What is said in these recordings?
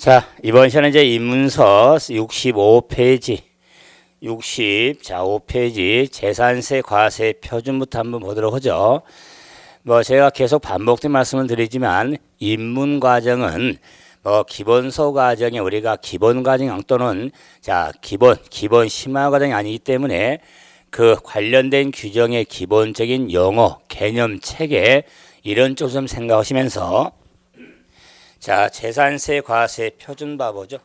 자, 이번 시간은 이제 입문서 65페이지, 5페이지 재산세 과세 표준부터 한번 보도록 하죠. 제가 계속 반복된 말씀을 드리지만 입문 과정은 기본서 과정에 우리가 기본 과정 또는 기본 심화 과정이 아니기 때문에 그 관련된 규정의 기본적인 용어, 개념, 체계 이런 쪽 좀 생각하시면서 재산세 과세 표준 봐보죠.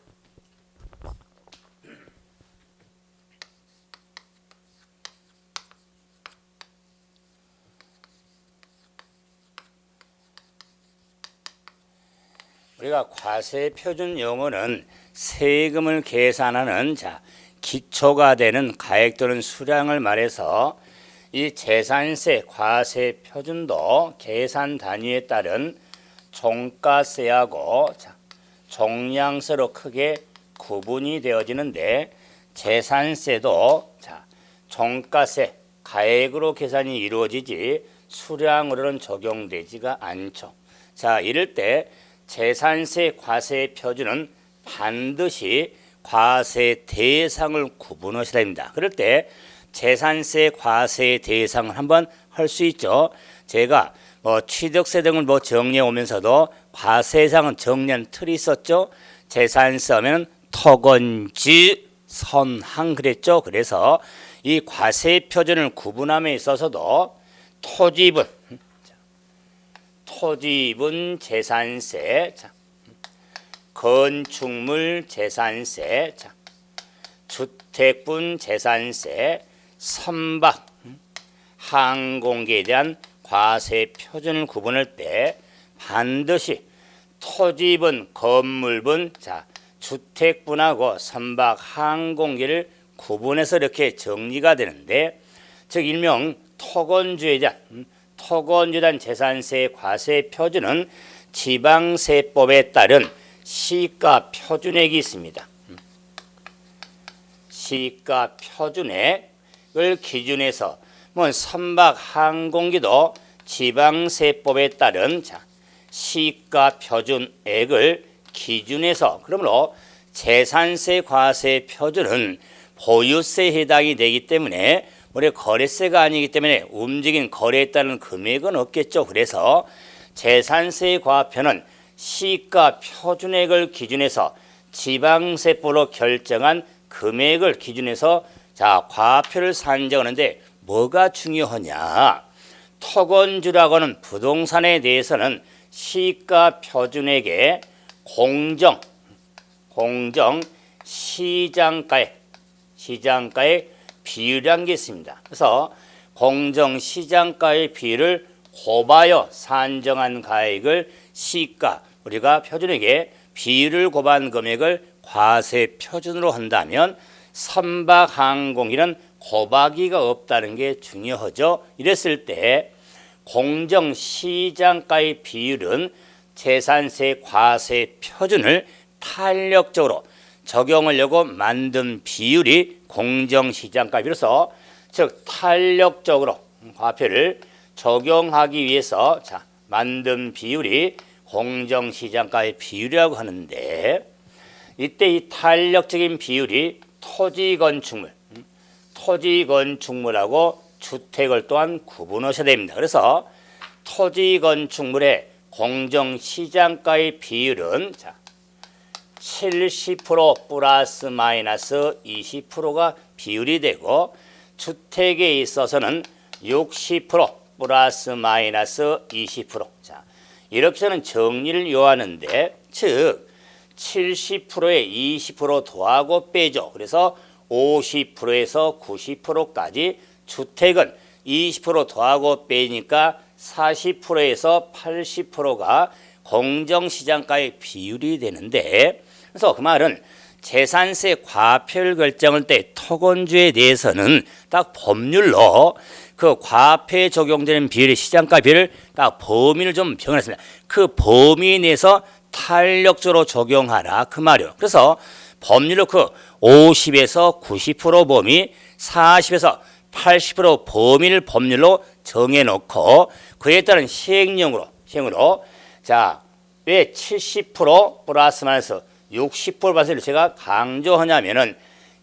우리가 과세 표준 용어는 세금을 계산하는 기초가 되는 가액 또는 수량을 말해서 이 재산세 과세 표준도 계산 단위에 따른 종가세하고 종량세로 크게 구분이 되어지는데 재산세도 종가세 가액으로 계산이 이루어지지 수량으로는 적용되지가 않죠. 이럴 때 재산세 과세 표준은 반드시 과세 대상을 구분하셔야 됩니다. 그럴 때 재산세 과세 대상을 한번 할 수 있죠. 제가 취득세 등을 정리해 오면서도 과세상은 정리한 틀이 있었죠. 재산세 하면 토건지 선항 그랬죠. 그래서 이 과세 표준을 구분함에 있어서도 토지분 재산세, 건축물 재산세, 주택분 재산세, 선박, 항공기에 대한 과세 표준을 구분할 때 반드시 토지분, 건물분, 주택분하고 선박, 항공기를 구분해서 이렇게 정리가 되는데, 즉 일명 토건주에 대한 재산세 과세 표준은 지방세법에 따른 시가 표준액이 있습니다. 시가 표준액을 기준해서 선박, 항공기도 지방세법에 따른 시가 표준액을 기준해서, 그러므로 재산세 과세 표준은 보유세에 해당이 되기 때문에 우리 거래세가 아니기 때문에 움직인 거래에 따른 금액은 없겠죠. 그래서 재산세 과표는 시가 표준액을 기준해서 지방세법으로 결정한 금액을 기준해서 과표를 산정하는데 뭐가 중요하냐? 토건주라고 하는 부동산에 대해서는 시가 표준액에 공정 시장가액 비율이라는 게 있습니다. 그래서 공정 시장가의 비율을 곱하여 산정한 가액을 시가, 우리가 표준액에 비율을 곱한 금액을 과세 표준으로 한다면 선박, 항공기는 곱하기가 없다는 게 중요하죠. 이랬을 때 공정 시장가의 비율은 재산세 과세 표준을 탄력적으로 적용하려고 만든 비율이 공정시장가 비로서, 즉 탄력적으로 과표를 적용하기 위해서 만든 비율이 공정시장가의 비율이라고 하는데, 이때 이 탄력적인 비율이 토지건축물하고 주택을 또한 구분하셔야 됩니다. 그래서 토지건축물의 공정시장가의 비율은 70% 플러스 마이너스 20%가 비율이 되고, 주택에 있어서는 60% 플러스 마이너스 20%. 이렇게 저는 정리를 요하는데, 즉 70%에 20% 더하고 빼죠. 그래서 50%에서 90%까지, 주택은 20% 더하고 빼니까 40%에서 80%가 공정시장가의 비율이 되는데, 그래서 그 말은 재산세 과표를 결정할 때 토건주에 대해서는 딱 법률로 그 과표에 적용되는 비율의 시장가 비율을 딱 범위를 좀 정해놨습니다. 그 범위 내에서 탄력적으로 적용하라 그 말이에요. 그래서 법률로 그 50에서 90% 범위, 40에서 80% 범위를 법률로 정해놓고 그에 따른 시행령으로 왜 70% 플러스 마이너스 60% 과세를 제가 강조하냐면은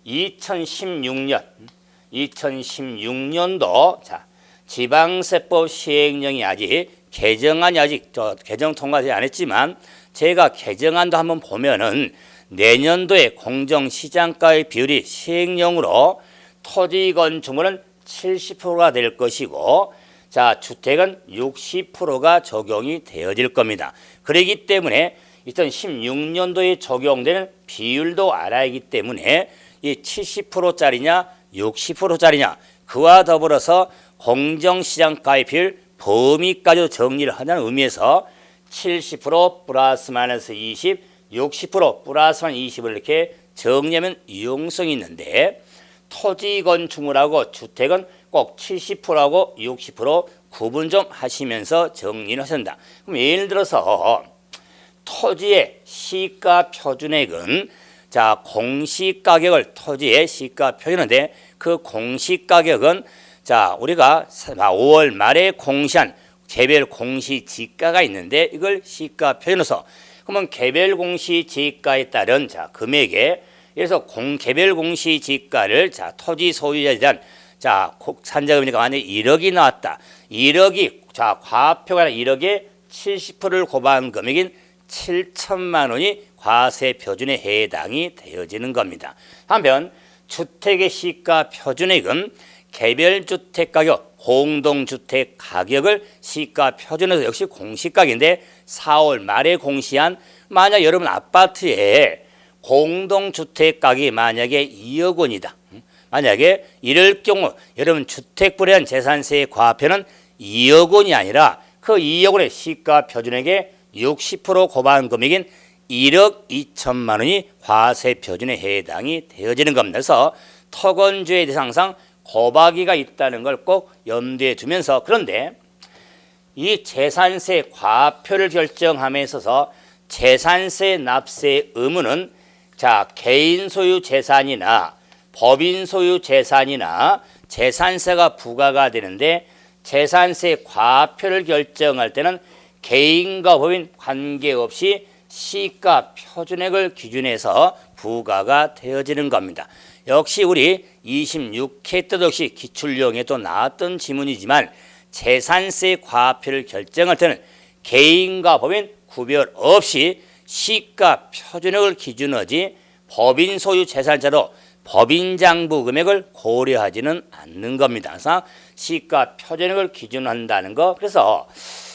2016년도 자 지방세법 시행령이 아직 개정안이 아직 개정 통과되지 않았지만 제가 개정안도 한번 보면은 내년도에 공정시장가의 비율이 시행령으로 토지 건축물은 70%가 될 것이고 자 주택은 60%가 적용이 되어질 겁니다. 그렇기 때문에 2016년도에 적용되는 비율도 알아야 하기 때문에 이 70%짜리냐 60%짜리냐 그와 더불어서 공정시장가의 비율 범위까지도 정리를 하는 의미에서 70% 플러스 마이너스 20, 60% 플러스 마이너스 20을 이렇게 정리하면 유용성이 있는데 토지 건축물하고 주택은 꼭 70%하고 60% 구분 좀 하시면서 정리를 하신다. 그럼 예를 들어서 토지의 시가 표준액은 자 공시가격을 토지의 시가 표현하는데 그 공시가격은 자 우리가 5월 말에 공시한 개별 공시지가가 있는데 이걸 시가 표현해서 그러면 개별 공시지가에 따른 자 금액에 그래서 개별 공시지가를 자 토지 소유자에 대한 자 산자금이니까 만약에 1억이 나왔다. 1억이 자 과표가 아니라 1억에 70%를 고발한 금액인 7천만 원이 과세 표준에 해당이 되어지는 겁니다. 한편 주택의 시가 표준액은 개별 주택 가격, 공동주택 가격을 시가 표준에서 역시 공시가격인데 4월 말에 공시한 만약 여러분 아파트에 공동주택 가격이 만약에 2억 원이다. 만약에 이럴 경우 여러분 주택 불이한 재산세의 과표는 2억 원이 아니라 그 2억 원의 시가 표준액에 60% 고반 금액인 1억 2천만 원이 과세 표준에 해당이 되어지는 겁니다. 그래서 토건주의 대상상 고박이가 있다는 걸 꼭 염두에 두면서 그런데 이 재산세 과표를 결정함에 있어서 재산세 납세 의무는 자 개인 소유 재산이나 법인 소유 재산이나 재산세가 부과가 되는데 재산세 과표를 결정할 때는 개인과 법인 관계없이 시가 표준액을 기준해서 부과가 되어지는 겁니다. 역시 우리 26회 때도 역시 기출용에도 나왔던 지문이지만 재산세 과표를 결정할 때는 개인과 법인 구별 없이 시가 표준액을 기준하지 법인 소유 재산자로 법인 장부 금액을 고려하지는 않는 겁니다. 그래서 시가 표준액을 기준한다는 거. 그래서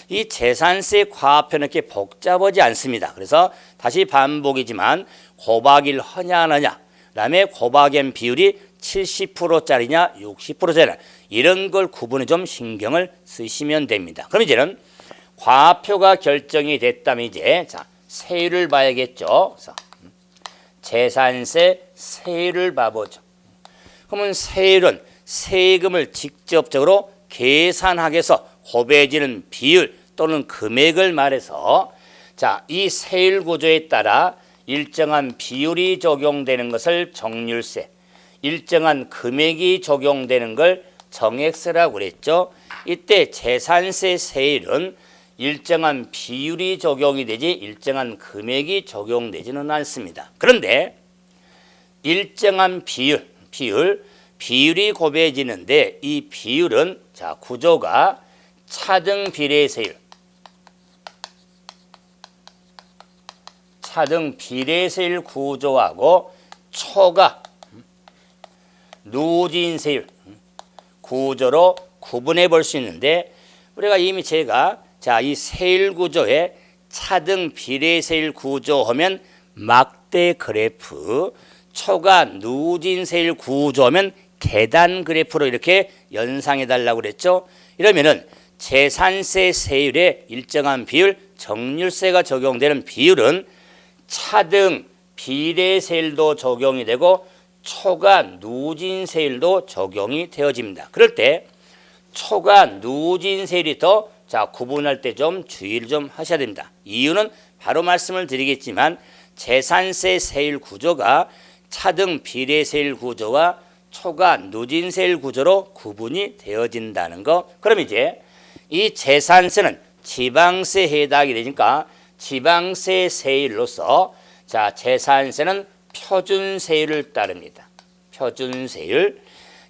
이 재산세 과표는 이렇게 복잡하지 않습니다. 그래서 다시 반복이지만 고박일 하냐 안 하냐 그다음에 고박엔 비율이 70%짜리냐 60%짜리냐 이런 걸 구분해 좀 신경을 쓰시면 됩니다. 그럼 이제는 과표가 결정이 됐다면 이제 자 세율을 봐야겠죠. 그래서 재산세 세율을 봐보죠. 그러면 세율은 세금을 직접적으로 계산하기 위해서 곱해지는 비율 또는 금액을 말해서 자, 이 세율 구조에 따라 일정한 비율이 적용되는 것을 정률세, 일정한 금액이 적용되는 걸 정액세라고 그랬죠. 이때 재산세 세율은 일정한 비율이 적용이 되지 일정한 금액이 적용되지는 않습니다. 그런데 일정한 비율이 곱해지는데 이 비율은 자 구조가 차등 비례세율, 차등 비례세율 구조하고 초과 누진세율 구조로 구분해 볼 수 있는데 우리가 이미 제가 자 이 세율 구조에 차등 비례세율 구조하면 막대 그래프, 초과 누진세율 구조하면 계단 그래프로 이렇게 연상해 달라고 그랬죠. 이러면은 재산세 세율의 일정한 비율, 정률세가 적용되는 비율은 차등 비례세율도 적용이 되고 초과 누진세율도 적용이 되어집니다. 그럴 때 초과 누진세율이 더 자 구분할 때 좀 주의를 좀 하셔야 됩니다. 이유는 바로 말씀을 드리겠지만 재산세 세율 구조가 차등 비례세율 구조와 초과 누진세율 구조로 구분이 되어진다는 거. 그럼 이제 이 재산세는 지방세에 해당이 되니까 지방세 세율로서 자, 재산세는 표준세율을 따릅니다. 표준세율.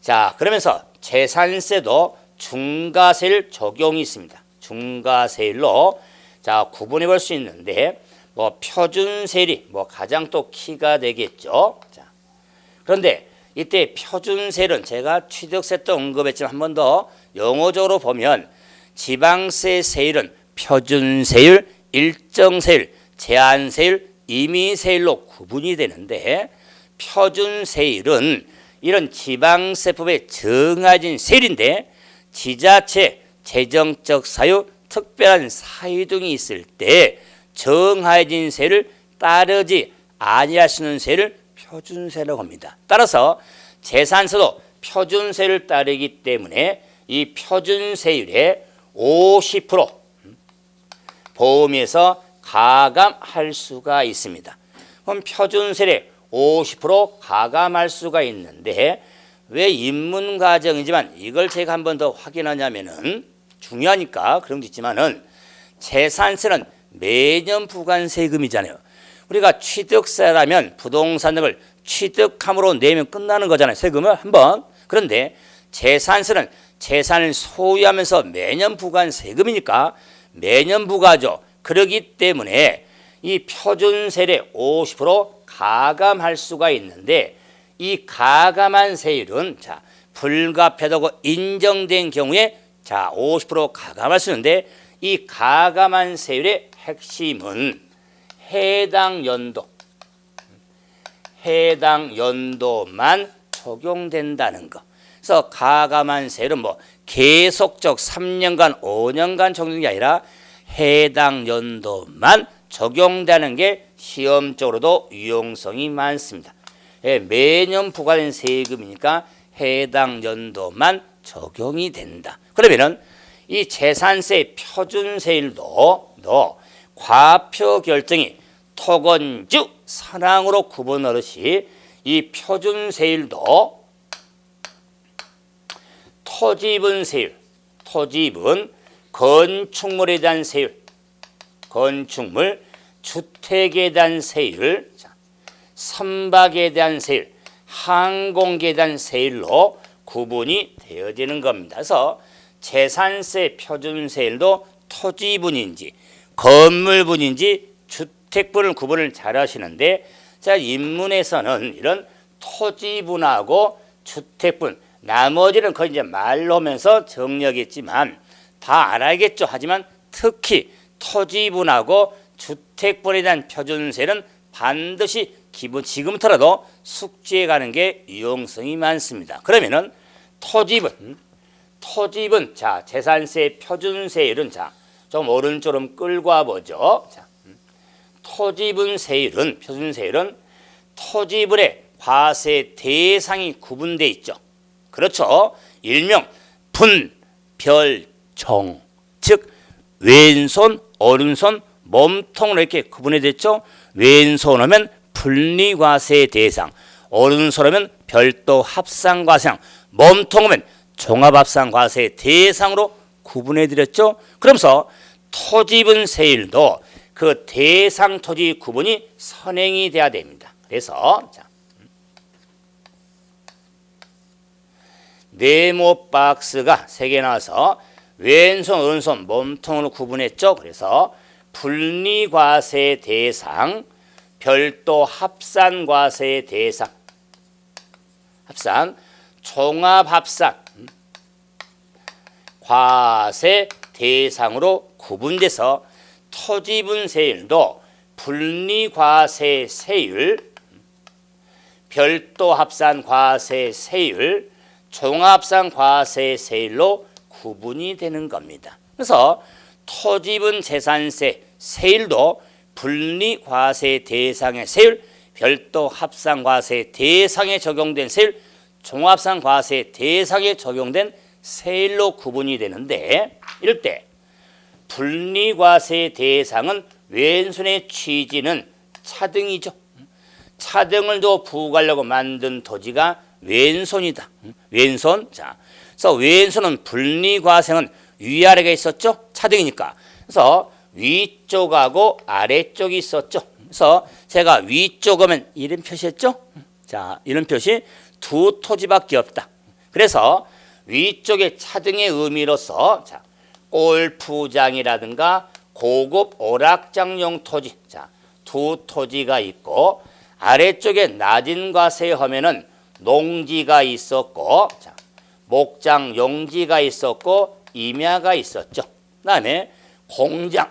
자, 그러면서 재산세도 중과세율 적용이 있습니다. 중과세율로 자, 구분해 볼 수 있는데 뭐 표준세율이 뭐 가장 또 키가 되겠죠. 자, 그런데 이때 표준세율은 제가 취득세 때 언급했지만 한 번 더 영어적으로 보면 지방세 세율은 표준세율, 일정세율, 제한세율, 임의세율로 구분이 되는데 표준세율은 이런 지방세법에 정해진 세율인데 지자체 재정적 사유, 특별한 사유 등이 있을 때 정해진 세율을 따르지 아니할 수 있는 세율을 표준세라고 합니다. 따라서 재산세도 표준세를 따르기 때문에 이 표준세율의 50% 보험에서 가감할 수가 있습니다. 그럼 표준세율의 50% 가감할 수가 있는데 왜 입문과정이지만 이걸 제가 한 번 더 확인하냐면은 중요하니까 그런 게 있지만은 재산세는 매년 부과한 세금이잖아요. 우리가 취득세라면 부동산 등을 취득함으로 내면 끝나는 거잖아요. 세금을 한번. 그런데 재산세는 재산을 소유하면서 매년 부과한 세금이니까 매년 부과죠. 그렇기 때문에 이 표준세율의 50% 가감할 수가 있는데 이 가감한 세율은 자, 불가피하다고 인정된 경우에 자, 50% 가감할 수 있는데 이 가감한 세율의 핵심은 해당 연도만 적용된다는 거. 그래서 가감한 세율은 뭐 계속적 3년간, 5년간 적용이 아니라 해당 연도만 적용되는 게 시험적으로도 유용성이 많습니다. 예, 매년 부과된 세금이니까 해당 연도만 적용이 된다. 그러면은 이 재산세 표준세율도 과표 결정이 토건주 산항으로 구분하듯이 이 표준세율도 토지분 세율, 토지분 건축물에 대한 세율, 건축물 주택에 대한 세율, 선박에 대한 세율, 항공기에 대한 세율로 구분이 되어지는 겁니다. 그래서 재산세 표준세율도 토지분인지 건물분인지 주택분을 구분을 잘 하시는데 자, 입문에서는 이런 토지분하고 주택분 나머지는 거의 이제 말로 하면서 정리하겠지만 다 알아야겠죠. 하지만 특히 토지분하고 주택분에 대한 표준세는 반드시 기본 지금부터라도 숙지해 가는 게 유용성이 많습니다. 그러면은 토지분 자, 재산세 표준세율은 자, 좀 오른쪽으로 끌고 와 보죠. 자, 토지분 세율은 표준세율은 토지분의 과세 대상이 구분돼 있죠. 그렇죠. 일명 분, 별, 정, 즉 왼손, 오른손, 몸통으로 이렇게 구분해 됐죠. 왼손 하면 분리과세 대상, 오른손 하면 별도 합산과세상, 몸통 하면 종합합산과세 대상으로 구분해 드렸죠. 그러면서 토지분 세율도 그 대상 토지 구분이 선행이 돼야 됩니다. 그래서 자, 네모 박스가 3개 나와서 왼손, 오른손, 몸통으로 구분했죠. 그래서 분리과세 대상, 별도 합산과세 대상, 종합합산 과세 대상으로 구분돼서 토지분 세율도 분리과세 세율, 별도 합산 과세 세율, 종합산 과세 세율로 구분이 되는 겁니다. 그래서 토지분 재산세 세율도 분리과세 대상의 세율, 별도 합산 과세 대상에 적용된 세율, 종합산 과세 대상에 적용된 세율로 구분이 되는데 이럴 때 분리과세 대상은 왼손의 취지는 차등이죠. 차등을 더 부과하려고 만든 토지가 왼손이다. 왼손. 자, 그래서 왼손은 분리과세는 위아래가 있었죠. 차등이니까. 그래서 위쪽하고 아래쪽이 있었죠. 그래서 제가 위쪽 오면 이런 표시했죠? 자, 이런 표시 두 토지밖에 없다. 그래서 위쪽에 차등의 의미로서 자, 골프장이라든가 고급 오락장용 토지, 자, 두 토지가 있고 아래쪽에 낮은 과세 하면은 농지가 있었고 자, 목장 용지가 있었고 임야가 있었죠. 그다음에 공장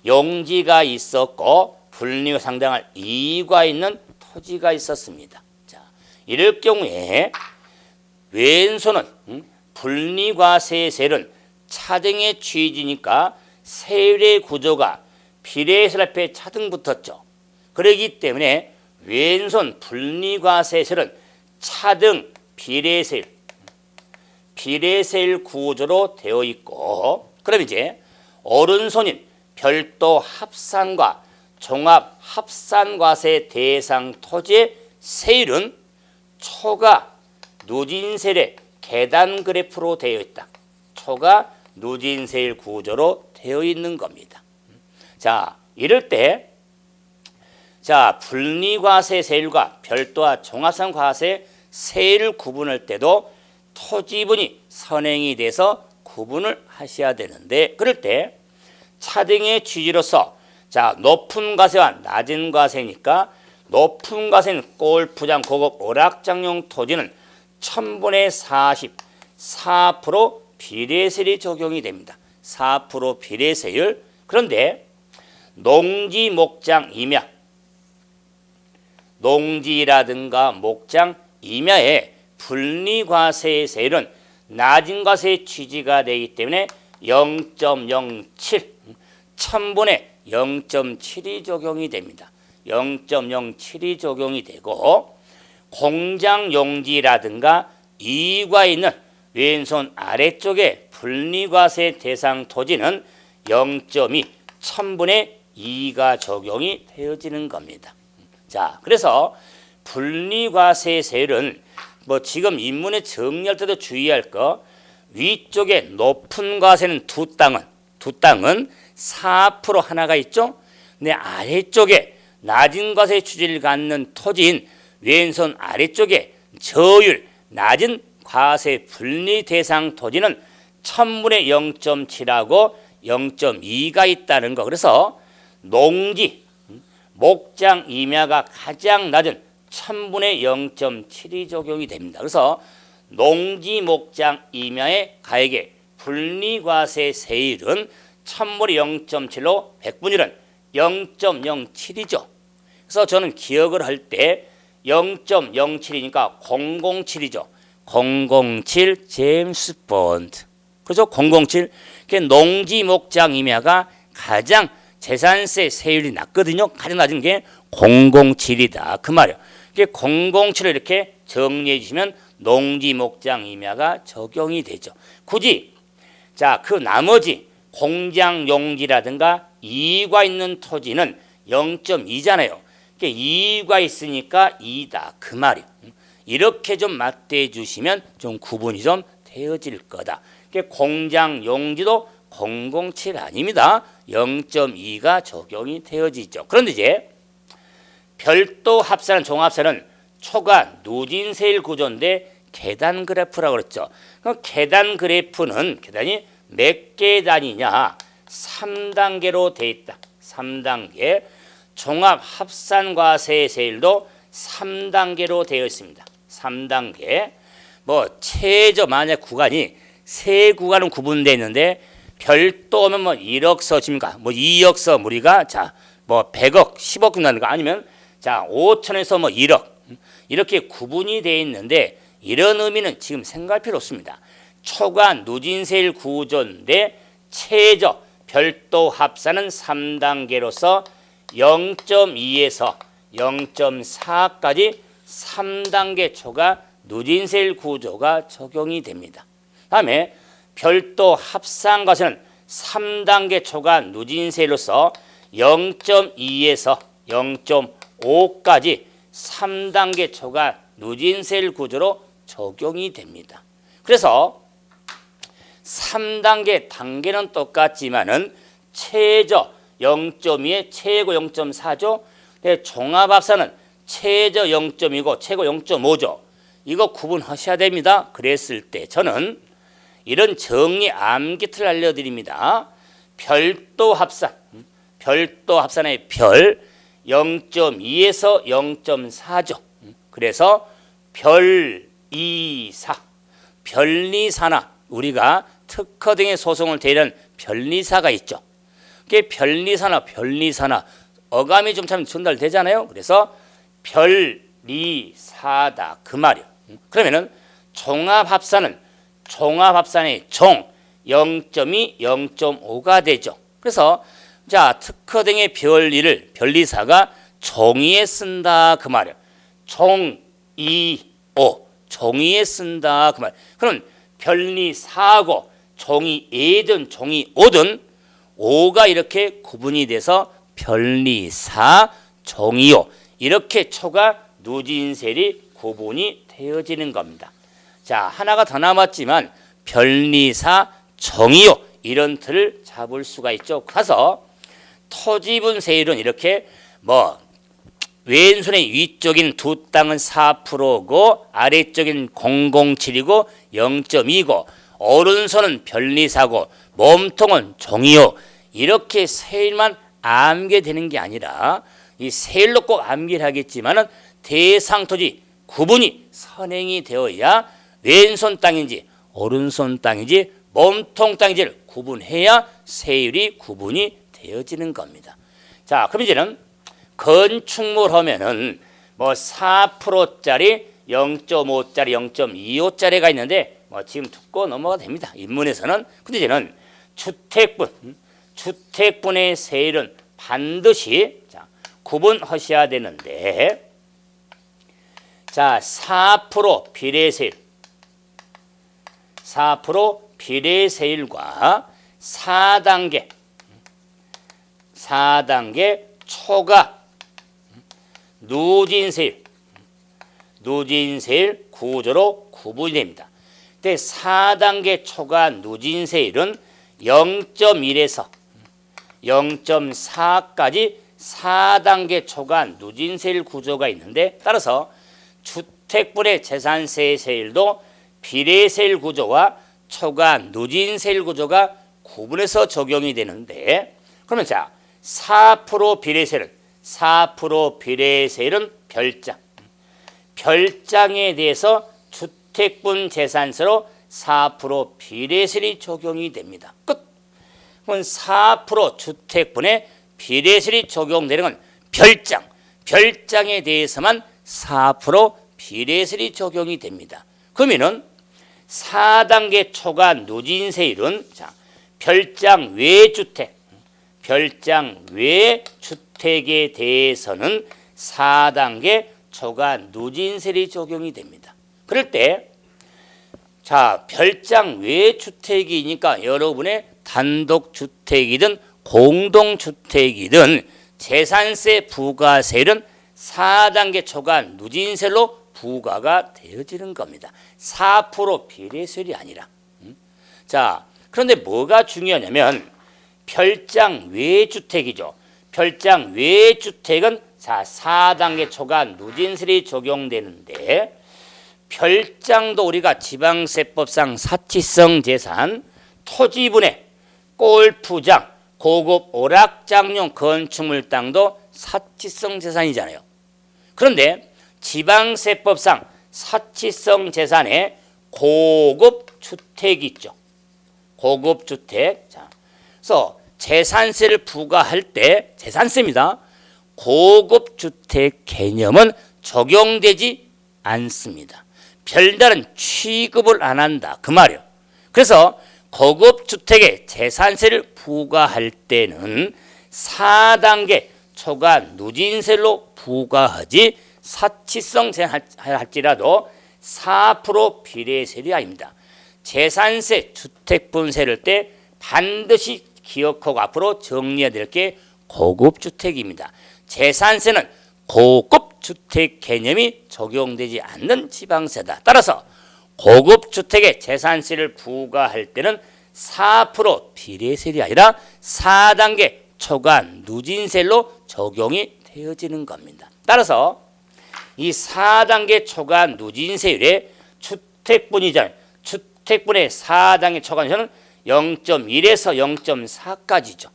용지가 있었고 불리가 상당할 이익과 있는 토지가 있었습니다. 자, 이럴 경우에 왼손은 분리과세세율은 차등의 취지니까 세율의 구조가 비례세율 앞에 차등 붙었죠. 그렇기 때문에 왼손 분리과세세율은 차등 비례세율 구조로 되어 있고, 그럼 이제 오른손인 별도 합산과 종합 합산과세 대상 토지의 세율은 초과 누진세율의 계단 그래프로 되어 있다. 초과 누진세율 구조로 되어 있는 겁니다. 자, 이럴 때 자, 분리과세 세율과 별도와 종합상과세 세율을 구분할 때도 토지분이 선행이 돼서 구분을 하셔야 되는데, 그럴 때 차등의 취지로서 자, 높은 과세와 낮은 과세니까 높은 과세는 골프장 고급 오락장용 토지는 1000분의 40, 4% 비례세율이 적용이 됩니다. 4% 비례세율. 그런데 농지, 목장, 임야, 농지라든가 목장, 임야의 분리과세 세율은 낮은 과세의 취지가 되기 때문에 0.07, 1000분의 0.7이 적용이 됩니다. 0.07이 적용이 되고 공장 용지라든가 이익과 있는 왼손 아래쪽에 분리과세 대상 토지는 0.2, 1000분의 2가 적용이 되어지는 겁니다. 자, 그래서 분리과세 세율은 뭐 지금 인문에 정리할 때도 주의할 거, 위쪽에 높은 과세는 두 땅은 4% 하나가 있죠. 근데 아래쪽에 낮은 과세 취지를 갖는 토지인 왼손 아래쪽에 저율 낮은 과세 분리 대상 토지는 1000분의 0.7하고 0.2가 있다는 거. 그래서 농지, 목장, 임야가 가장 낮은 1000분의 0.7이 적용이 됩니다. 그래서 농지, 목장, 임야의 가액의 분리과세 세율은 1000분의 0.7로 100분율은 0.07이죠. 그래서 저는 기억을 할 때 0.07이니까 007이죠. 007 제임스 본드. 그래서 007 농지, 목장, 임야가 가장 재산세 세율이 낮거든요. 가장 낮은 게 007이다. 그 말이에요. 007을 이렇게 정리해 주시면 농지, 목장, 임야가 적용이 되죠. 굳이 자, 그 나머지 공장, 용지라든가 이익과 있는 토지는 0.2잖아요. 이익과 있으니까 2다. 그 말이에요. 이렇게 좀 맞대 주시면 좀 구분이 좀 되어질 거다. 공장, 용지도 007 아닙니다. 0.2가 적용이 되어지죠. 그런데 이제 별도 합산, 종합세는 초과 누진세율 구조인데 계단 그래프라고 그랬죠. 그럼 계단 그래프는 계단이 몇 계단이냐? 3단계로 돼 있다. 3단계. 종합 합산과세 세율도 3단계로 되어 있습니다. 3단계. 뭐 최저 만약 구간이 세 구간은 구분되어 있는데 별도면 뭐 1억 서십니까? 뭐 2억 서 우리가 자, 뭐 100억, 10억 준다든가 아니면 자, 5천에서 뭐 1억 이렇게 구분이 되어 있는데 이런 의미는 지금 생각할 필요 없습니다. 초과 누진세율 구조인데 최저 별도 합산은 3단계로서 0.2에서 0.4까지 3단계 초과 누진세율 구조가 적용이 됩니다. 다음에 별도 합산과세는 3단계 초과 누진세율로서 0.2에서 0.5까지 3단계 초과 누진세율 구조로 적용이 됩니다. 그래서 3단계 단계는 똑같지만은 최저 0.2에 최고 0.4죠. 종합합산은 최저 0.2고 최고 0.5죠. 이거 구분하셔야 됩니다. 그랬을 때 저는 이런 정리 암기틀을 알려드립니다. 별도 합산, 별도 합산의 별 0.2에서 0.4죠. 그래서 별이사, 변리사나 우리가 특허 등의 소송을 대리하는 변리사가 있죠. 그게 변리사나 어감이 좀 참 전달되잖아요. 그래서 별리사다 그 말이에요. 그러면은 종합합산은 종합합산의 종 0.2, 0.5가 되죠. 그래서 자 특허 등의 별리를 변리사가 종이에 쓴다 그 말이에요. 종이오 종이에 쓴다 그 말. 그럼 변리사고 종이에든 종이오든 오가 이렇게 구분이 돼서 변리사 종이오 이렇게 초가 누진셀이 구분이 되어지는 겁니다. 자 하나가 더 남았지만 변리사 종이오 이런 틀을 잡을 수가 있죠. 가서 토지분 세율은 이렇게 뭐 왼손의 위쪽인 두 땅은 4%고 아래쪽인 007이고 0.2고 오른손은 변리사고 몸통은 종이요. 이렇게 세일만 암기되는 게 아니라 이 세일로 꼭 암기를 하겠지만은 대상 토지 구분이 선행이 되어야 왼손 땅인지 오른손 땅인지 몸통 땅인지를 구분해야 세율이 구분이 되어지는 겁니다. 자, 그럼 이제는 건축물 하면은 뭐 4%짜리, 0.5짜리, 0.25짜리가 있는데 뭐 지금 듣고 넘어가 됩니다. 인문에서는. 근데 이제는 주택분의 세율은 반드시 자, 구분하셔야 되는데 자, 4% 비례세율 4% 비례세율과 4단계 초과 누진세율 구조로 구분이 됩니다. 근데 4단계 초과 누진세율은 0.1에서 0.4까지 4단계 초과 누진세율 구조가 있는데 따라서 주택분의 재산세 세율도 비례세율 구조와 초과 누진세율 구조가 구분해서 적용이 되는데 그러면 자 4% 비례세율은 별장에 대해서 주택분 재산세로 4% 비례세율이 적용이 됩니다. 끝. 그럼 4% 주택분에 비례세율이 적용되는 건 별장에 대해서만 4% 비례세율이 적용이 됩니다. 그러면은 4단계 초과 누진세율은 자, 별장 외 주택에 대해서는 4단계 초과 누진세율이 적용이 됩니다. 그럴 때 자, 별장 외 주택이니까 여러분의 단독주택이든 공동주택이든 재산세 부과세율은 4단계 초과 누진세율로 부과가 되어지는 겁니다. 4% 비례세율이 아니라. 자, 그런데 뭐가 중요하냐면 별장 외주택이죠. 별장 외주택은 자 4단계 초과 누진세율이 적용되는데 별장도 우리가 지방세법상 사치성 재산, 토지분해, 골프장, 고급 오락장용 건축물 땅도 사치성 재산이잖아요. 그런데 지방세법상 사치성 재산에 고급 주택이 있죠. 고급 주택. 자, 그래서 재산세를 부과할 때 재산세입니다. 고급 주택 개념은 적용되지 않습니다. 별다른 취급을 안 한다 그 말이에요. 그래서 고급 주택에 재산세를 부과할 때는 4단계 초과 누진세로 부과하지 사치성 할지라도 4% 비례세율이 아닙니다. 재산세 주택분세를 때 반드시 기억하고 앞으로 정리해야 될 게 고급주택입니다. 재산세는 고급주택 개념이 적용되지 않는 지방세다. 따라서 고급주택에 재산세를 부과할 때는 4% 비례세율이 아니라 4단계 초과 누진세율로 적용이 되어지는 겁니다. 따라서 이 4단계 초과 누진세율의 주택분이잖아요. 주택분의 4단계 초과 누진세율은 0.1에서 0.4까지죠.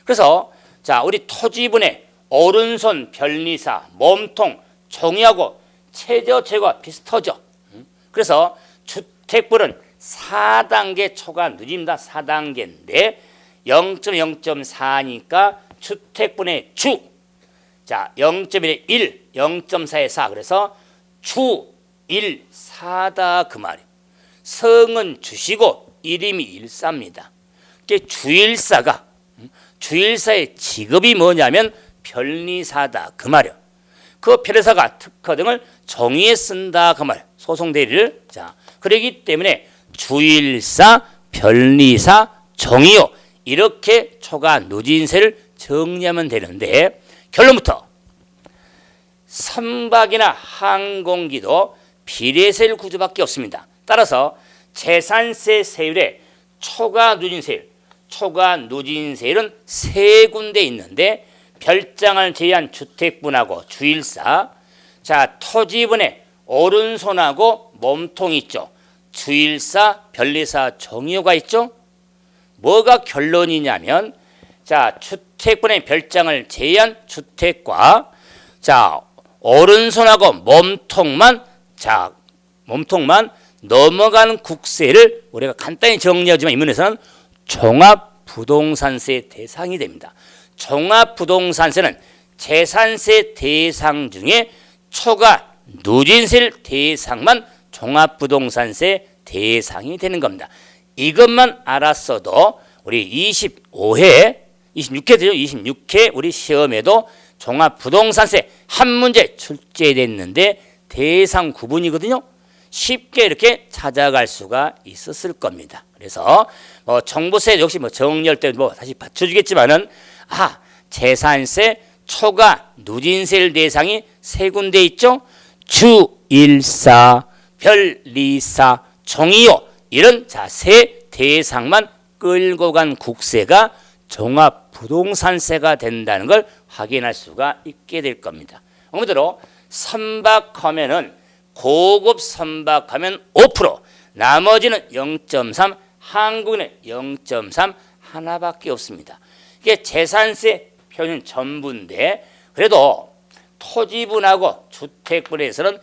그래서 자, 우리 토지분의 오른손, 변리사, 몸통, 종이하고 최저채가 비슷하죠. 그래서 주택분은 4단계 초과 누진입니다. 4단계인데 0.4니까 주택분의 주. 자, 0.1에 1, 0.4에 4. 그래서 주 1, 4다 그 말이에요. 성은 주시고 이름이 일사입니다. 주일사의 직업이 뭐냐면 변리사다 그 말이에요. 그 변리사가 특허 등을 종이에 쓴다 그 말이에요. 소송 대리를. 자, 그러기 때문에 주일사, 변리사, 종이요. 이렇게 초과 누진세를 정리하면 되는데 결론부터 선박이나 항공기도 비례세율 구조밖에 없습니다. 따라서 재산세 세율의 초과 누진세율은 세 군데 있는데 별장을 제외한 주택분하고 주일사, 자 토지분의 오른손하고 몸통이 있죠. 주일사, 변리사, 종이호가 있죠. 뭐가 결론이냐면 자 주택분의 별장을 제외한 주택과 자 오른손하고 몸통만 넘어가는 국세를 우리가 간단히 정리하지만 이 문에서는 종합부동산세 대상이 됩니다. 종합부동산세는 재산세 대상 중에 초과 누진세 대상만 종합부동산세 대상이 되는 겁니다. 이것만 알았어도 우리 26회 되죠. 26회 우리 시험에도 종합부동산세 한 문제 출제됐는데 대상 구분이거든요. 쉽게 이렇게 찾아갈 수가 있었을 겁니다. 그래서 정보세 역시 정리할 때 다시 받쳐주겠지만은 재산세 초과 누진세 대상이 세 군데 있죠. 주일사, 변리사, 종이요. 이런 세 대상만 끌고 간 국세가 종합부동산세가 된다는 걸 확인할 수가 있게 될 겁니다. 오늘대로 선박하면은 고급 선박하면 5%, 나머지는 0.3, 한국인은 0.3 하나밖에 없습니다. 이게 재산세 표준 전부인데 그래도 토지분하고 주택분에서는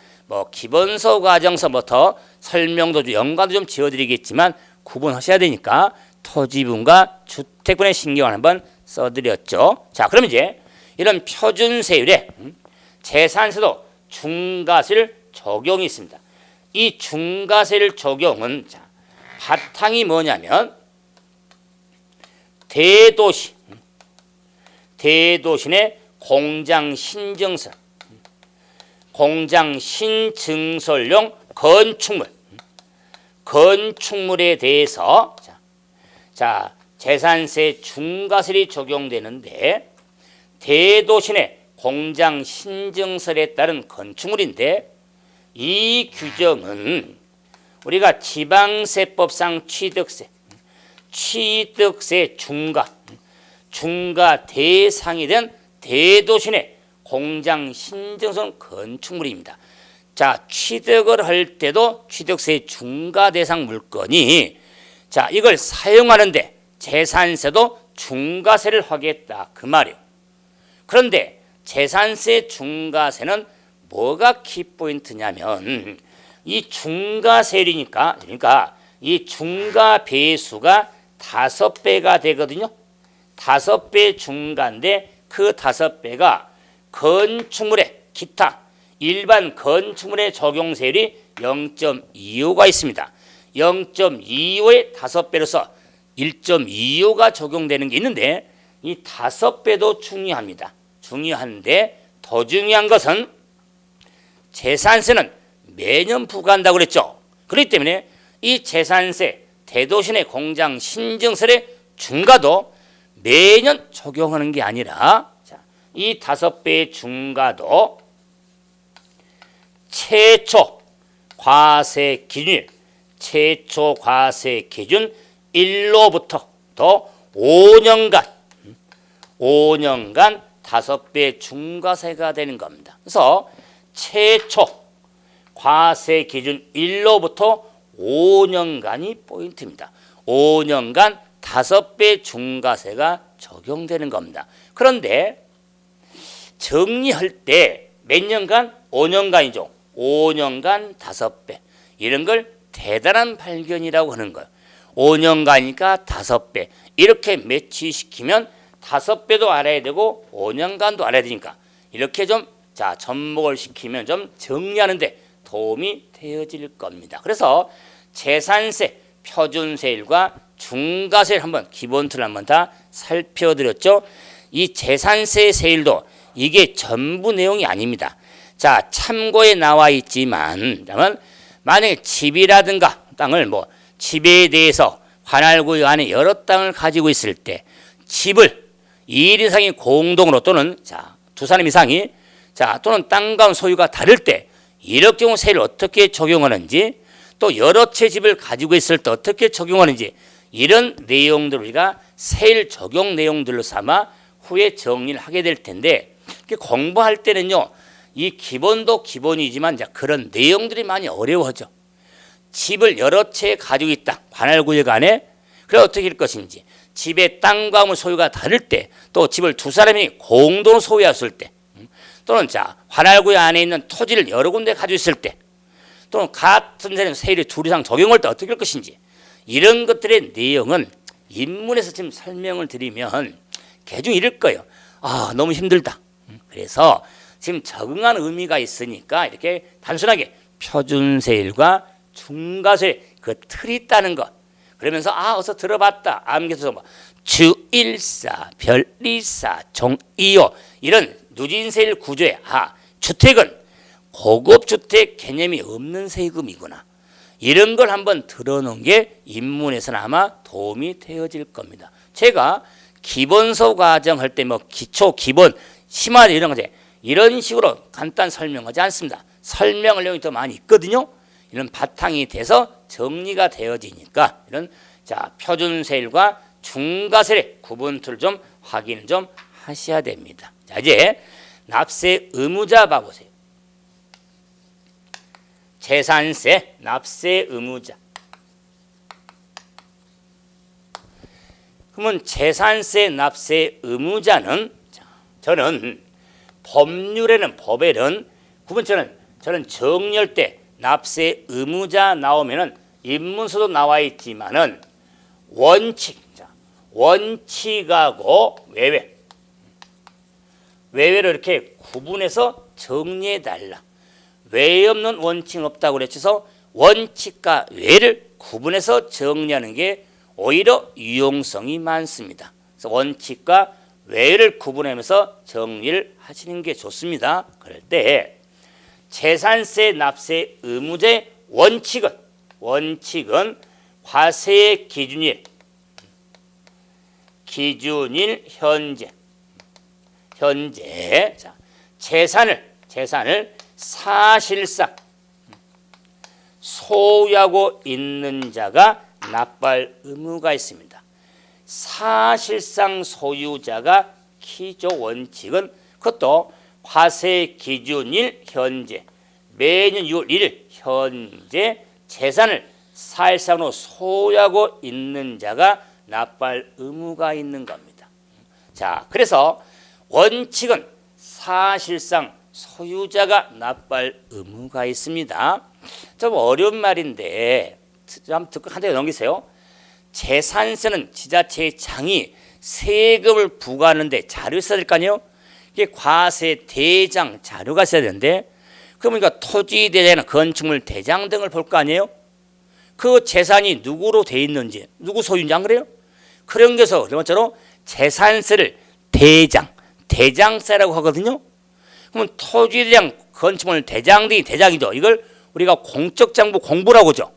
기본서 과정서부터 설명도 연관도 좀 지어드리겠지만 구분하셔야 되니까 토지분과 주택분의 신경을 한번 써드렸죠. 자, 그럼 이제 이런 표준세율에 재산세도 중과세를 적용이 있습니다. 이 중과세를 적용은 바탕이 뭐냐면 대도시 내 공장 신증설용 건축물에 대해서 재산세 중과세율이 적용되는데 대도시 내 공장 신증설에 따른 건축물인데 이 규정은 우리가 지방세법상 취득세 중과 대상이 된 대도시 내 공장 신증설 건축물입니다. 자, 취득을 할 때도 취득세 중과 대상 물건이 이걸 사용하는데 재산세도 중과세를 하겠다 그 말이에요. 그런데 재산세 중과세는 뭐가 키포인트냐면 이 중과세율이니까 그러니까 이 중과 배수가 5배가 되거든요. 5배 중과인데 그 5배가 건축물의 기타 일반 건축물의 적용세율이 0.25가 있습니다. 0.25의 5배로서 1.25가 적용되는 게 있는데 이 5배도 중요합니다. 중요한데 더 중요한 것은 재산세는 매년 부과한다고 그랬죠. 그렇기 때문에 이 재산세 대도시 내 공장 신증설의 중과도 매년 적용하는 게 아니라 이 5배의 중과도 최초 과세 기준 1로부터 더 5년간 5년간 5배 중과세가 되는 겁니다. 그래서 최초 과세 기준 일로부터 5년간이 포인트입니다. 5년간 5배 중과세가 적용되는 겁니다. 그런데 정리할 때 몇 년간? 5년간이죠. 5년간 5배. 이런 걸 대단한 발견이라고 하는 거예요. 5년간이니까 5배. 이렇게 매치시키면 5배도 알아야 되고 5년간도 알아야 되니까 이렇게 좀 접목을 시키면 좀 정리하는데 도움이 되어질 겁니다. 그래서 재산세, 표준세율과 중과세를 한번 기본 틀을 한번 다 살펴드렸죠. 이 재산세 세율도 이게 전부 내용이 아닙니다. 자, 참고에 나와 있지만 만약에 집이라든가 땅을 집에 대해서 관할구역 안에 여러 땅을 가지고 있을 때 집을 2인 이상이 공동으로 또는 두 사람 이상이 또는 땅과 소유가 다를 때 이럴 경우 세율을 어떻게 적용하는지 또 여러 채 집을 가지고 있을 때 어떻게 적용하는지 이런 내용들을 우리가 세율 적용 내용들로 삼아 후에 정리를 하게 될 텐데 공부할 때는요 이 기본도 기본이지만 그런 내용들이 많이 어려워져. 집을 여러 채 가지고 있다 관할구역 안에 그래 어떻게 할 것인지 집의 땅과 소유가 다를 때 또 집을 두 사람이 공동 소유했을 때 또는 관할구역 안에 있는 토지를 여러 군데 가지고 있을 때 또는 같은 세율이 둘 이상 적용할 때 어떻게 할 것인지 이런 것들의 내용은 인문에서 지금 설명을 드리면 개중 이럴 거예요. 너무 힘들다. 그래서 지금 적응한 의미가 있으니까 이렇게 단순하게 표준세율과 중과세 그 틀이 있다는 것 그러면서 어서 들어봤다 암기해서 주일사, 별리사, 종이요 이런 누진세율 구조에 주택은 고급주택 개념이 없는 세금이구나 이런 걸 한번 들어놓은 게 인문에서는 아마 도움이 되어질 겁니다. 제가 기본서 과정 할 때 기초, 기본, 심화 이런 거지 이런 식으로 간단 설명하지 않습니다. 설명할 내용이 더 많이 있거든요. 이런 바탕이 돼서 정리가 되어지니까 이런 표준세율과 중과세의 구분틀을 좀 확인 좀 하셔야 됩니다. 이제 납세 의무자 봐보세요. 재산세, 납세 의무자. 그러면 재산세, 납세 의무자는 저는 법에는 저는 정리할 때 납세 의무자 나오면은 인문서도 나와 있지만은 원칙하고 외외로 이렇게 구분해서 정리해 달라. 외 없는 원칙은 없다고 그랬죠. 원칙과 외를 구분해서 정리하는 게 오히려 유용성이 많습니다. 그래서 원칙과 외를 구분하면서 정리를 하시는 게 좋습니다. 그럴 때 재산세 납세 의무자의 원칙은 과세의 기준일 현재 재산을 사실상 소유하고 있는 자가 납부할 의무가 있습니다. 사실상 소유자가 기조 원칙은 그것도 과세 기준일 현재 매년 6월 1일 현재 재산을 사실상으로 소유하고 있는 자가 납부할 의무가 있는 겁니다. 그래서 원칙은 사실상 소유자가 납부할 의무가 있습니다. 좀 어려운 말인데 한번 듣고 한 대 넘기세요. 재산세는 지자체의 장이 세금을 부과하는데 자료 있어야 될 거 아니에요? 이게 과세 대장 자료가 있어야 되는데 그러니까 토지 대장, 건축물 대장 등을 볼 거 아니에요? 그 재산이 누구로 돼 있는지 누구 소유인지 안 그래요? 그런 게서 그런 것처럼 재산세를 대장세라고 하거든요. 그러면 토지 대장, 건축물 대장 등이 대장이죠. 이걸 우리가 공적장부 공부라고 하죠.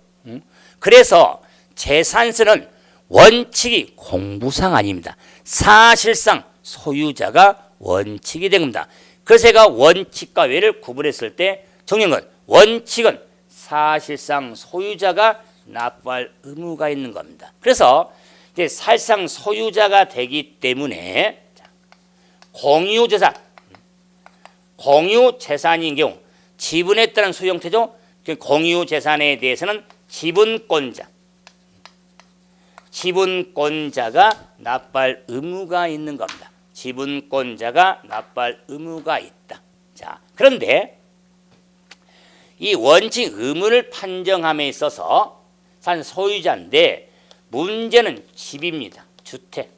그래서 재산세는 원칙이 공부상 아닙니다. 사실상 소유자가 원칙이 된 겁니다. 그래서 제가 원칙과 외를 구분했을 때 정리한 건 원칙은 사실상 소유자가 납부할 의무가 있는 겁니다. 그래서 이제 사실상 소유자가 되기 때문에 공유재산, 공유재산인 경우 지분에 따른 소유 형태죠. 그 공유재산에 대해서는 지분권자가 납부할 의무가 있는 겁니다. 지분권자가 납부할 의무가 있다. 자, 그런데 이 원칙 의무를 판정함에 있어서 산 소유자인데 문제는 집입니다. 주택.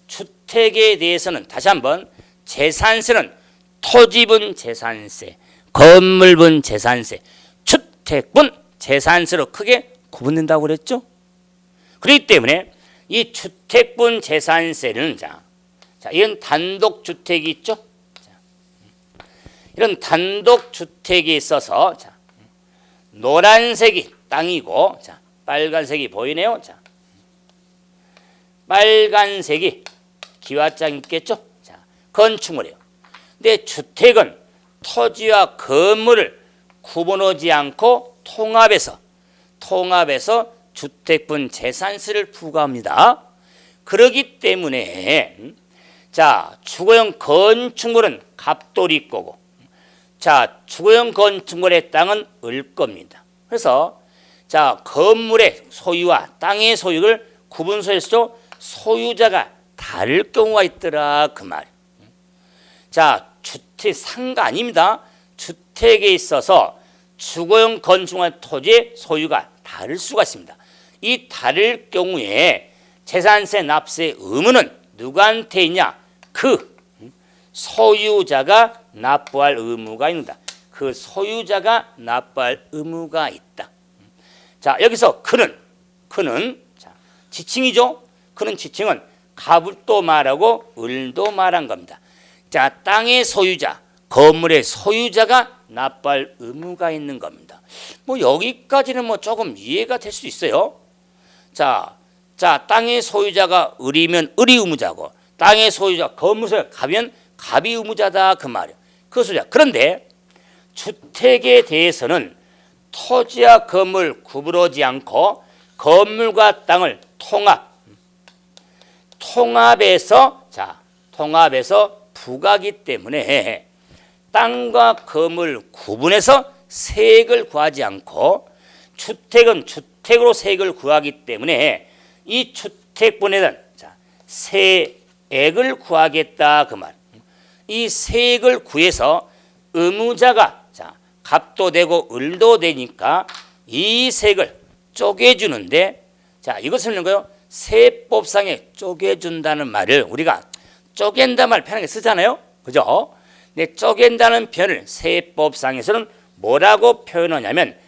주택에 대해서는 다시 한번 재산세는 토지분 재산세, 건물분 재산세, 주택분 재산세로 크게 구분된다고 그랬죠. 그렇기 때문에 이 주택분 재산세는 이런 단독주택이 있죠. 이런 단독주택에 있어서 노란색이 땅이고 빨간색이 보이네요. 빨간색이 기와장 있겠죠. 건축물이에요. 근데 주택은 토지와 건물을 구분하지 않고 통합해서 주택분 재산세를 부과합니다. 그렇기 때문에 주거용 건축물은 갑돌이 거고 주거용 건축물의 땅은 을 겁니다. 그래서 건물의 소유와 땅의 소유를 구분소에서도 소유자가 다를 경우가 있더라 그 말. 주택 상가 아닙니다. 주택에 있어서 주거용 건축물 토지의 소유가 다를 수가 있습니다. 이 다를 경우에 재산세 납세 의무는 누구한테 있냐? 그 소유자가 납부할 의무가 있다. 그 소유자가 납부할 의무가 있다. 여기서 그는 지칭이죠. 그는 지칭은 갑을도 말하고 을도 말한 겁니다. 땅의 소유자, 건물의 소유자가 납부할 의무가 있는 겁니다. 여기까지는 조금 이해가 될 수 있어요. 땅의 소유자가 을이면 을이 의무자고 땅의 소유자 건물 소유자 갑이면 갑이 의무자다 그 말이에요. 그 소리야. 그런데 주택에 대해서는 토지와 건물 구분하지 않고 건물과 땅을 통합해서 부과하기 때문에 땅과 건물 구분해서 세액을 구하지 않고 주택은 주택으로 세액을 구하기 때문에 이 주택분에 대한 세액을 구하겠다 그 말. 이 세액을 구해서 의무자가 갑도 되고 을도 되니까 이 세액을 쪼개주는데 이것을 거요 세법상에 쪼개준다는 말을 우리가 쪼갠다 말 편하게 쓰잖아요. 그죠? 근데 쪼갠다는 표현을 세법상에서는 뭐라고 표현하냐면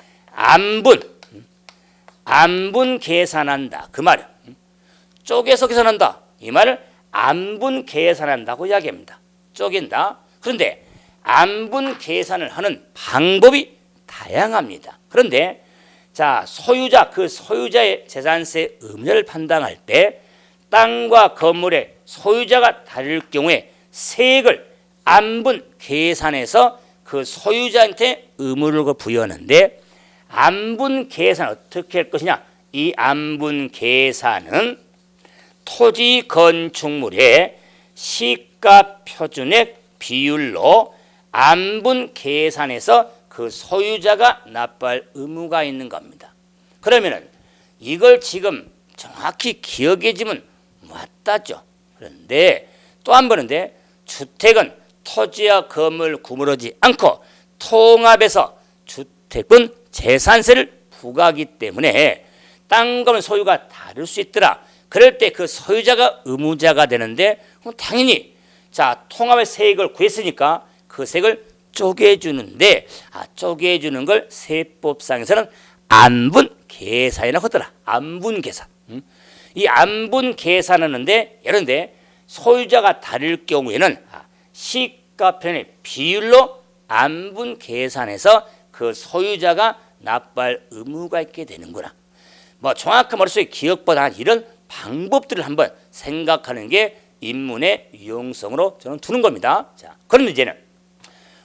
안분 계산한다 그 말이에요. 쪼개서 계산한다 이 말을 안분 계산한다고 이야기합니다. 쪼갠다. 그런데 안분 계산을 하는 방법이 다양합니다. 그런데 소유자 그 소유자의 재산세 의무를 판단할 때 땅과 건물의 소유자가 다를 경우에 세액을 안분 계산해서 그 소유자한테 의무를 부여하는데 안분 계산 어떻게 할 것이냐? 이 안분 계산은 토지 건축물의 시가 표준액 비율로 안분 계산해서 그 소유자가 납부할 의무가 있는 겁니다. 그러면은 이걸 지금 정확히 기억해지면 맞다죠. 그런데 또 한 번인데 주택은 토지와 건물 구분하지 않고 통합해서 주택은 재산세를 부과하기 때문에 땅과 소유가 다를 수 있더라. 그럴 때 그 소유자가 의무자가 되는데 당연히 통합의 세액을 구했으니까 그 세액을 쪼개주는데 쪼개주는 걸 세법상에서는 안분 계산이라고 하더라. 안분 계산. 이 안분 계산하는데 예컨대 소유자가 다를 경우에는 시가편의 비율로 안분 계산해서 그 소유자가 납부할 의무가 있게 되는구나. 정확한 머릿속에 기억보다 이런 방법들을 한번 생각하는 게 인문의 유용성으로 저는 두는 겁니다. 그럼 이제는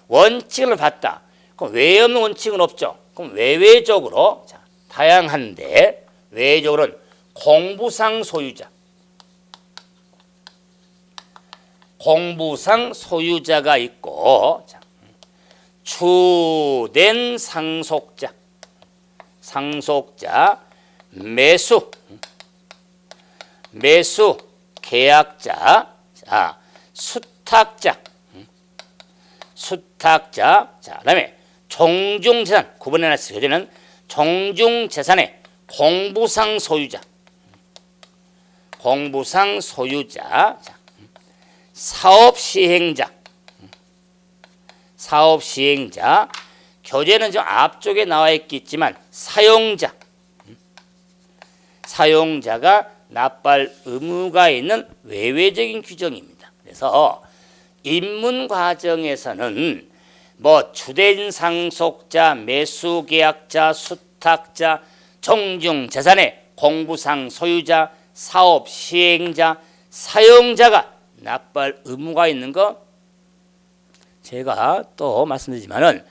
원칙을 봤다. 그럼 외 없는 원칙은 없죠. 그럼 외외적으로 다양한데 외적으로는 공부상 소유자, 공부상 소유자가 있고, 자, 주된 상속자, 상속자, 매수 계약자, 자, 수탁자, 자, 그다음에 종중재산 구분해놨어요. 여기는 종중재산의 공부상 소유자, 자, 사업시행자, 교재는 좀 앞쪽에 나와 있겠지만 사용자가 납부할 의무가 있는 외외적인 규정입니다. 그래서 입문 과정에서는 뭐 주된 상속자, 매수계약자, 수탁자, 종중재산의 공부상 소유자, 사업시행자, 사용자가 납부할 의무가 있는 거 제가 또 말씀드리지만은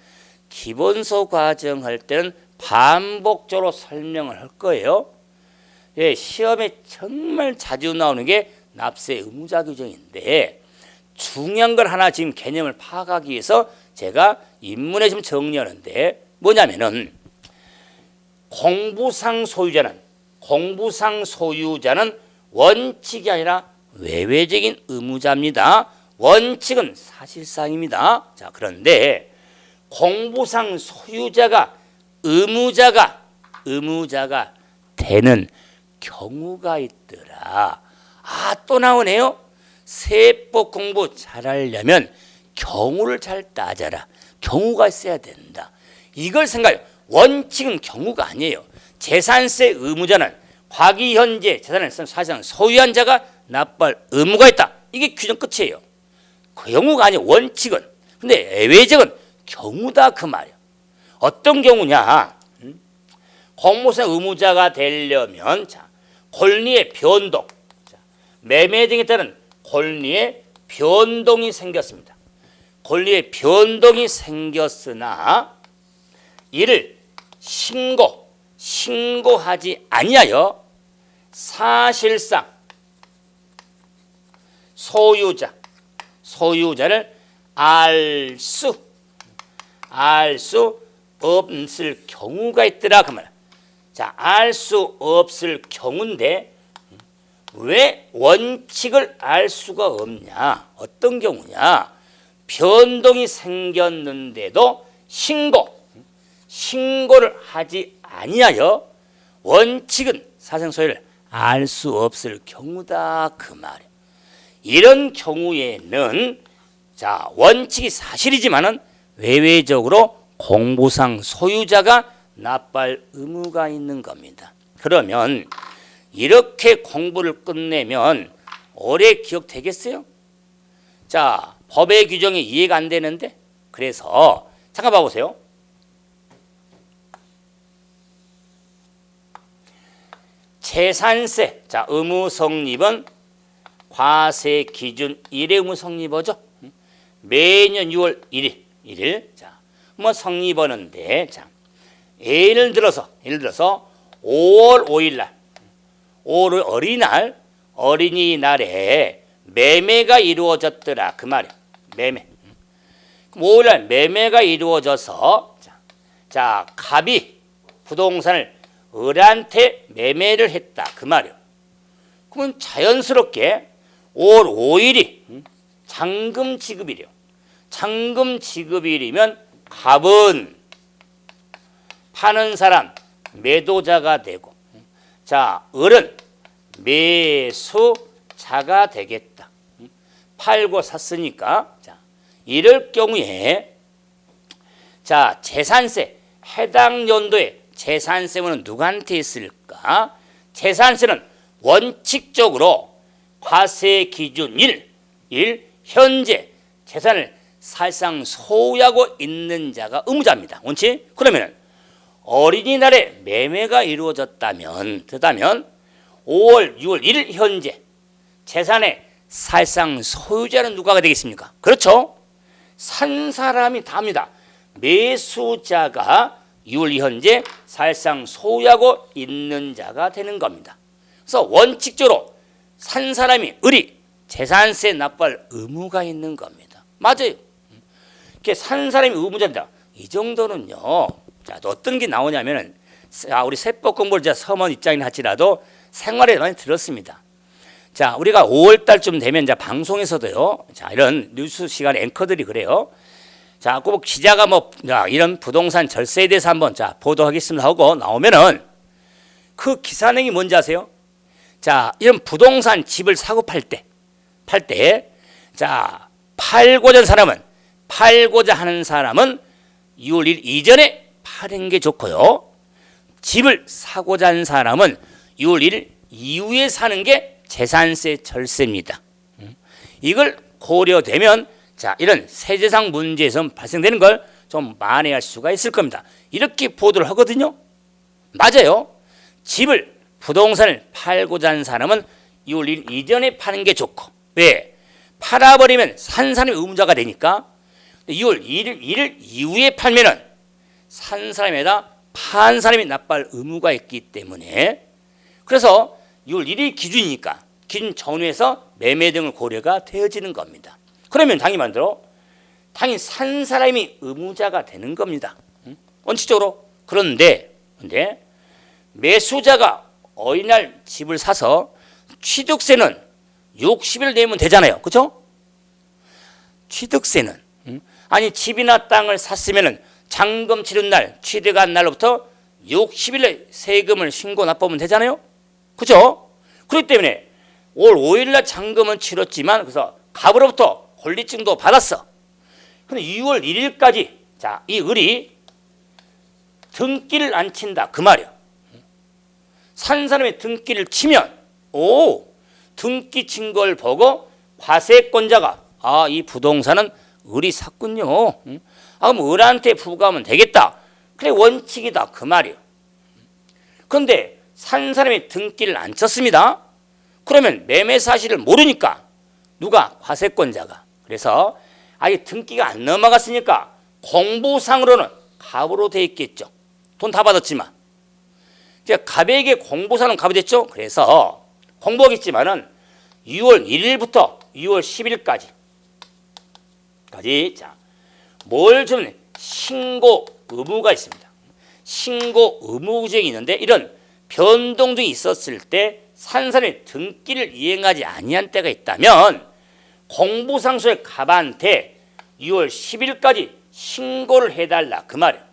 기본서 과정 할 때는 반복적으로 설명을 할 거예요. 예, 시험에 정말 자주 나오는 게 납세 의무자 규정인데 중요한 걸 하나 지금 개념을 파악하기 위해서 제가 입문에 좀 정리하는데 뭐냐면은 공부상 소유자는 원칙이 아니라 외외적인 의무자입니다. 원칙은 사실상입니다. 자, 그런데 공부상 소유자가 의무자가 되는 경우가 있더라. 아, 또 나오네요. 세법 공부 잘하려면 경우를 잘 따져라. 경우가 있어야 된다. 이걸 생각해요. 원칙은 경우가 아니에요. 재산세 의무자는 과기 현재 재산을 사실상 소유한 자가 납부할 의무가 있다. 이게 규정 끝이에요. 경우가 아니에요. 원칙은. 근데 예외적은 경우다 그 말이에요. 어떤 경우냐? 공무상 의무자가 되려면 자, 권리의 변동, 자, 매매 등에 따른 권리의 변동이 생겼습니다. 권리의 변동이 생겼으나 이를 신고하지 아니하여 사실상 소유자를 알 수 없을 경우가 있더라 그 말. 자, 알 수 없을 경우인데 왜 원칙을 알 수가 없냐? 어떤 경우냐? 변동이 생겼는데도 신고를 하지 아니하여 원칙은 사생 소유를 알 수 없을 경우다 그 말이에요. 이런 경우에는 자, 원칙이 사실이지만은 외외적으로 공부상 소유자가 납부할 의무가 있는 겁니다. 그러면 이렇게 공부를 끝내면 오래 기억되겠어요? 자, 법의 규정이 이해가 안 되는데 그래서 잠깐 봐보세요. 재산세, 자, 의무 성립은 과세 기준 1회 의무 성립어죠. 매년 6월 1일. 자, 뭐 성립하는데 자, 예를 들어서 5월 5일 날, 5월 어린이날에 매매가 이루어졌더라 그 말이야. 매매. 그럼 5일 날 매매가 이루어져서 자, 갑이 부동산을 을한테 매매를 했다 그 말이야. 그러면 자연스럽게 5월 5일이 잔금 지급일이요. 잔금 지급일이면 갑은 파는 사람 매도자가 되고, 자, 을은 매수자가 되겠다. 팔고 샀으니까. 자, 이럴 경우에 자, 재산세 해당 연도에 재산세는 누구한테 있을까? 재산세는 원칙적으로 과세 기준 1 현재 재산을 사실상 소유하고 있는 자가 의무자입니다. 원칙. 그러면 어린이날에 매매가 이루어졌다면 5월 6월 1일 현재 재산의 사실상 소유자는 누가 되겠습니까? 그렇죠. 산 사람이 답니다. 매수자가 6월 2일 현재 사실상 소유하고 있는 자가 되는 겁니다. 그래서 원칙적으로 산 사람이 을이 재산세 납부할 의무가 있는 겁니다. 맞아요. 이렇게 산 사람이 의무자입니다. 이 정도는요. 자, 어떤 게 나오냐면은 우리 세법 공부를 제가 서문 입장이나 할지라도 생활에 많이 들었습니다. 자, 우리가 5월 달쯤 되면 이제 방송에서도요. 자, 이런 뉴스 시간 앵커들이 그래요. 자, 꼭 기자가 이런 부동산 절세에 대해서 한번 보도하겠습니다 하고 나오면은 그 기사 내용이 뭔지 아세요? 자, 이런 부동산 집을 사고 팔 때, 자, 팔고자 하는 사람은 6월 1일 이전에 파는 게 좋고요. 집을 사고자 하는 사람은 6월 1일 이후에 사는 게 재산세 절세입니다. 이걸 고려되면 자, 이런 세제상 문제에서 발생되는 걸 좀 만회할 수가 있을 겁니다. 이렇게 보도를 하거든요. 맞아요. 집을 부동산을 팔고자 하는 사람은 6월 1일 이전에 파는 게 좋고, 왜? 팔아버리면 산 사람이 의무자가 되니까 6월 1일 이후에 팔면은 산 사람에다 판 사람이 납부할 의무가 있기 때문에, 그래서 6월 1일 기준이니까 기준 전후에서 매매 등을 고려가 되어지는 겁니다. 그러면 당연히 산 사람이 의무자가 되는 겁니다. 원칙적으로. 그런데 매수자가 어린날 집을 사서 취득세는 60일 내면 되잖아요. 그렇죠? 취득세는 아니 집이나 땅을 샀으면은 잔금 치른 날 취득한 날로부터 60일에 세금을 신고 납부하면 되잖아요. 그렇죠? 그렇기 때문에 올 5일날 잔금은 치렀지만 그래서 갑으로부터 권리증도 받았어. 근데 6월 1일까지 자, 이 을이 등기를 안 친다 그 말이야. 산 사람의 등기를 치면 등기 친 걸 보고 과세권자가 이 부동산은 을이 샀군요. 그럼 을한테 부과하면 되겠다. 그래 원칙이다 그 말이에요. 그런데 산 사람이 등기를 안 쳤습니다. 그러면 매매 사실을 모르니까 누가? 과세권자가. 그래서 아예 등기가 안 넘어갔으니까 공보상으로는 갑으로 돼 있겠죠. 돈 다 받았지만. 이제 갑에게 공보상은 갑이 됐죠. 그래서 공보하겠지만은 6월 1일부터 6월 10일까지 자, 뭘 좀 신고 의무가 있습니다. 신고 의무 규정이 있는데 이런 변동 등이 있었을 때 산 사람이 등기를 이행하지 아니한 때가 있다면 공보상소의 갑한테 6월 10일까지 신고를 해달라 그 말이에요.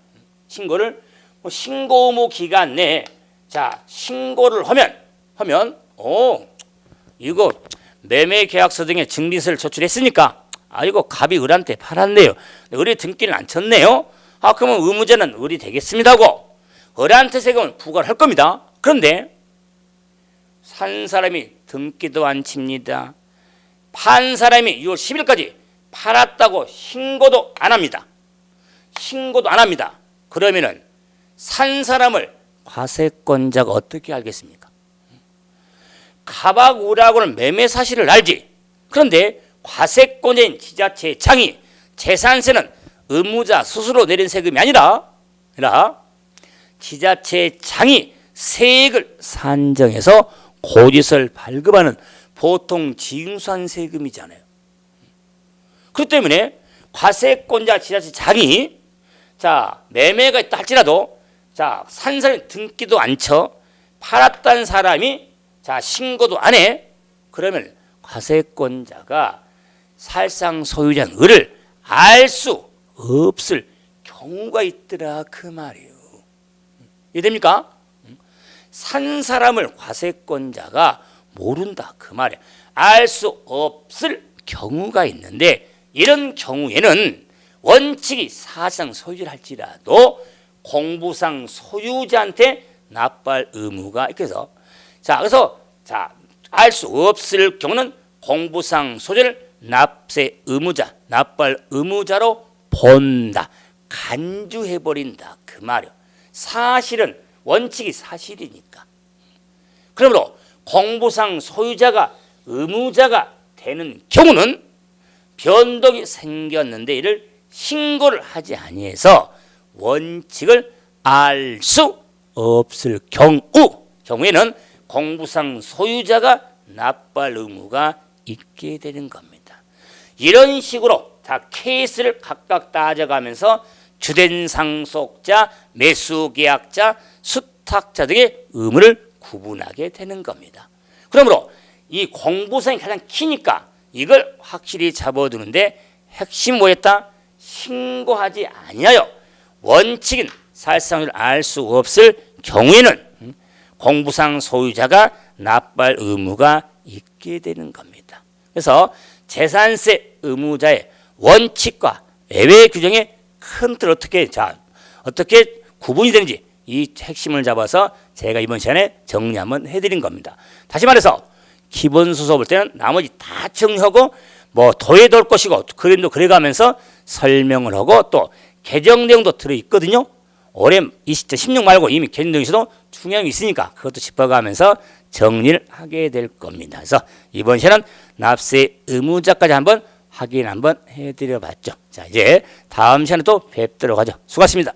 신고를 신고 의무 기간 내에 자 신고를 하면 이거 매매 계약서 등의 증빙서를 제출했으니까 이거 갑이 을한테 팔았네요. 을이 등기를 안 쳤네요. 그러면 의무자는 을이 되겠습니다고 을한테 세금을 부과를 할 겁니다. 그런데 산 사람이 등기도 안 칩니다. 판 사람이 6월 10일까지 팔았다고 신고도 안 합니다. 그러면은 산 사람을 과세권자가 어떻게 알겠습니까? 갑하고 을하고는 매매 사실을 알지. 그런데 과세권자인 지자체장이 재산세는 의무자 스스로 내린 세금이 아니라 지자체장이 세액을 산정해서 고지서를 발급하는 보통 징수한 세금이잖아요. 그렇기 때문에 과세권자 지자체장이 자 매매가 있다 할지라도 자 산 사람이 등기도 안 쳐 팔았다는 사람이 자 신고도 안 해. 그러면 과세권자가 사실상 소유자인 을을 알 수 없을 경우가 있더라 그 말이에요. 이해됩니까? 산 사람을 과세권자가 모른다 그 말이에요. 알 수 없을 경우가 있는데 이런 경우에는 원칙이 사실상 소유를 할지라도 공부상 소유자한테 납부할 의무가 있어서 그래서 알 수 없을 경우는 공부상 소유를 납세 의무자, 납부할 의무자로 본다. 간주해버린다 그 말이에요. 사실은 원칙이 사실이니까. 그러므로 공부상 소유자가 의무자가 되는 경우는 변동이 생겼는데 이를 신고를 하지 아니해서 원칙을 알 수 없을 경우에는 공부상 소유자가 납부할 의무가 있게 되는 겁니다. 이런 식으로 다 케이스를 각각 따져가면서 주된 상속자, 매수계약자, 수탁자 등의 의무를 구분하게 되는 겁니다. 그러므로 이 공부상이 가장 키니까 이걸 확실히 잡아두는데 핵심 뭐였다? 신고하지 아니하여 원칙인 사실상을 알 수 없을 경우에는 공부상 소유자가 납부할 의무가 있게 되는 겁니다. 그래서 재산세 의무자의 원칙과 예외 규정의 큰 틀 어떻게 구분이 되는지 이 핵심을 잡아서 제가 이번 시간에 정리 한번 해드린 겁니다. 다시 말해서 기본소득 볼 때는 나머지 다 정리하고 뭐 더해둘 것이고 그림도 그려가면서 설명을 하고 또 개정 내용도 들어있거든요. 올해 16 말고 이미 개정 내용에서도 중요한 게 있으니까 그것도 짚어가면서 정리를 하게 될 겁니다. 그래서 이번 시간은 납세 의무자까지 한번 확인 한번 해드려 봤죠. 자, 이제 다음 시간에 또 뵙도록 하죠. 수고하셨습니다.